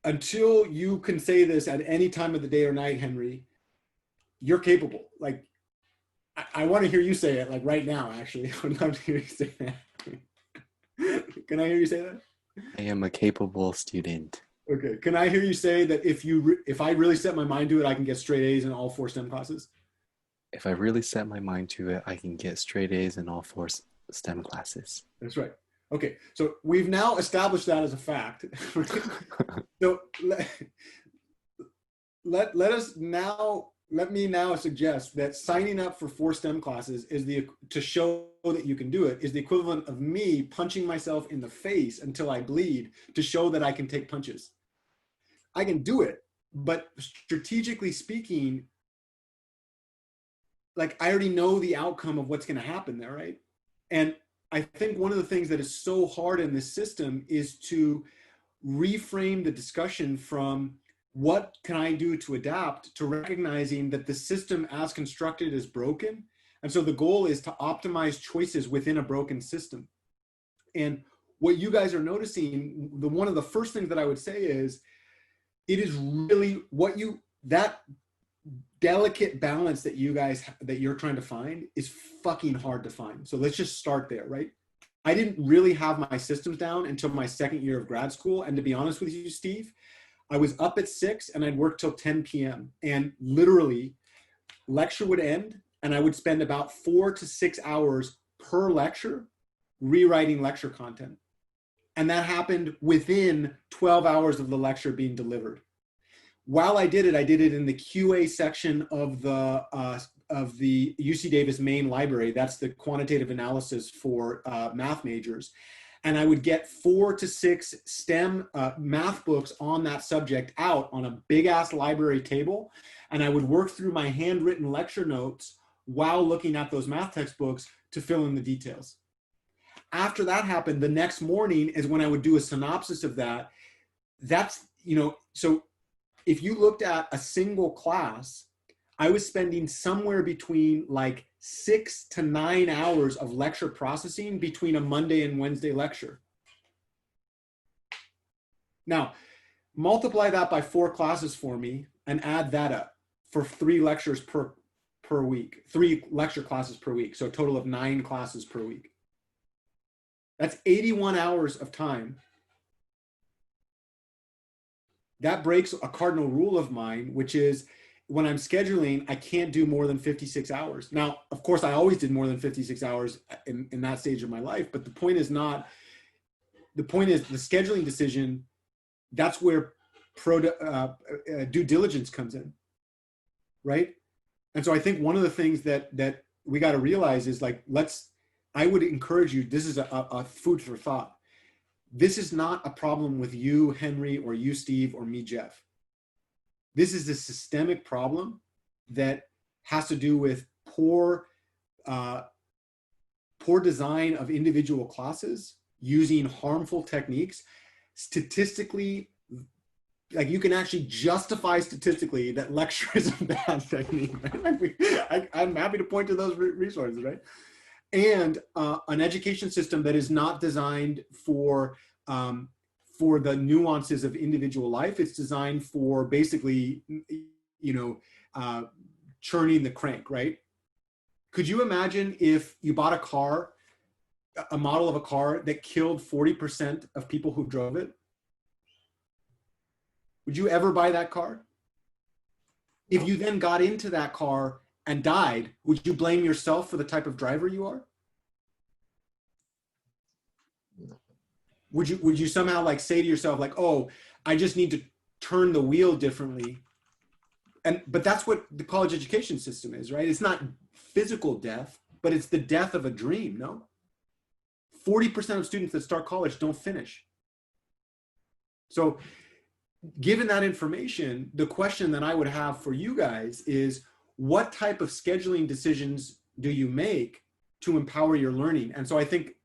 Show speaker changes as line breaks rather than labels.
until you can say this at any time of the day or night, Henry, you're capable. Like, I want to hear you say it, like right now, actually. I would love to hear you say that. Can I hear you say that?
I am a capable student.
Okay. Can I hear you say that if I really set my mind to it, I can get straight A's in all 4 STEM classes?
If I really set my mind to it, I can get straight A's in all four STEM classes.
That's right. Okay. So we've now established that as a fact. So let me now suggest that signing up for 4 STEM classes to show that you can do it is the equivalent of me punching myself in the face until I bleed to show that I can take punches. I can do it, but strategically speaking, like, I already know the outcome of what's going to happen there, right? And I think one of the things that is so hard in this system is to reframe the discussion from what can I do to adapt to recognizing that the system as constructed is broken. And so the goal is to optimize choices within a broken system. And what you guys are noticing, one of the first things that I would say is, it is really that delicate balance that you're trying to find is fucking hard to find. So let's just start there, right? I didn't really have my systems down until my second year of grad school. And to be honest with you, Steve, I was up at 6 and I'd work till 10 p.m. And literally lecture would end and I would spend about 4 to 6 hours per lecture rewriting lecture content. And that happened within 12 hours of the lecture being delivered. While I did it in the QA section of the UC Davis main library. That's the quantitative analysis for math majors. And I would get 4 to 6 STEM math books on that subject out on a big ass library table. And I would work through my handwritten lecture notes while looking at those math textbooks to fill in the details. After that happened, the next morning is when I would do a synopsis of that. That's, so if you looked at a single class, I was spending somewhere between like 6 to 9 hours of lecture processing between a Monday and Wednesday lecture. Now, multiply that by 4 classes for me and add that up for 3 lectures per week, 3 lecture classes per week. So a total of 9 classes per week. That's 81 hours of time. That breaks a cardinal rule of mine, which is when I'm scheduling, I can't do more than 56 hours. Now, of course, I always did more than 56 hours in that stage of my life, but the point is the scheduling decision, that's where due diligence comes in, right? And so I think one of the things that we got to realize is like, I would encourage you, this is a food for thought. This is not a problem with you, Henry, or you, Steve, or me, Jeff. This is a systemic problem that has to do with poor design of individual classes using harmful techniques. Statistically, like you can actually justify statistically that lecture is a bad technique. Right? I'm happy to point to those resources, right? And an education system that is not designed for the nuances of individual life. It's designed for basically, churning the crank, right? Could you imagine if you bought a model of a car that killed 40% of people who drove it? Would you ever buy that car? If you then got into that car and died, would you blame yourself for the type of driver you are? Would you somehow like say to yourself like, oh, I just need to turn the wheel differently? But that's what the college education system is, right? It's not physical death, but it's the death of a dream, no? 40% of students that start college don't finish. So given that information, the question that I would have for you guys is, what type of scheduling decisions do you make to empower your learning? And so I think